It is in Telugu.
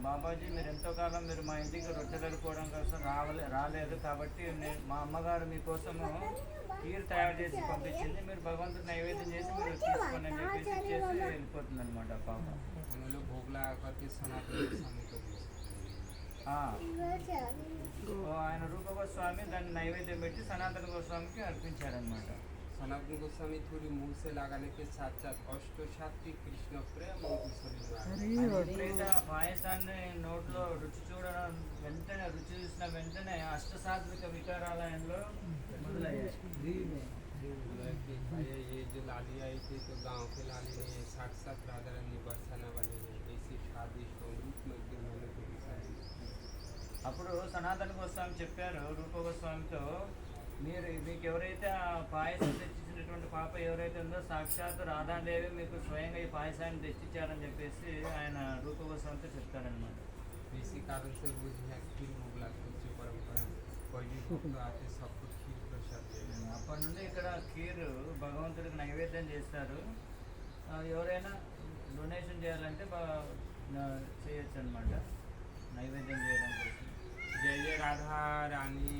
బాబాజీ మీరు ఎంతో కాలం మీరు మా ఇంటికి రొట్టెలు అడుకోవడం కోసం రాలేదు కాబట్టి మా అమ్మగారు మీకోసము కీర్ తయారు చేసి పంపించింది, మీరు భగవంతుడు నైవేద్యం చేసి మీరు తీసుకోండి అని చెప్పేసి చేసి వెళ్ళిపోతుంది అనమాట పాప. ఆయన రూప గోస్వామి దాన్ని నైవేద్యం పెట్టి సనాతన గోస్వామికి అర్పించారనమాట. सनातन गोस्वामी थोड़ी मुंह से लगाने के साथ साथ अष्टसात्विक कृष्ण प्रेम ఎప్పుడైతే ఆ పాయసాన్ని నోట్లో రుచి చూడడం వెంటనే రుచి చూసిన వెంటనే అష్టసాత్విక వికారాలయంలో మొదలయ్యాయి. ये जो लाली आई थी तो गांव के लाली ने साक्षात राधा रानी बरसाने वाले हैं, ऐसी स्वादिष्ट रूप में అప్పుడు సనాతన గోస్వామి చెప్పారు రూప గోస్వామితో, మీకు ఎవరైతే ఆ పాయసం తెచ్చిచ్చినటువంటి పాప ఎవరైతే ఉందో సాక్షాత్ రాధాదేవి మీకు స్వయంగా ఈ పాయసాన్ని తెచ్చిచ్చారని చెప్పేసి ఆయన రూప గోస్వామితో చెప్తారనమాట. इसी कारण से रोज यहाँ खीर मोगला कुछ परंपरा पहली भक्त आते सबको खीर प्रसाद देना. అప్పటి నుండి ఇక్కడ ఖీర్ భగవంతుడికి నైవేద్యం చేస్తారు. ఎవరైనా డొనేషన్ చేయాలంటే చేయొచ్చు అనమాట నైవేద్యం చేయడం కోసం. जय जय राधा रानी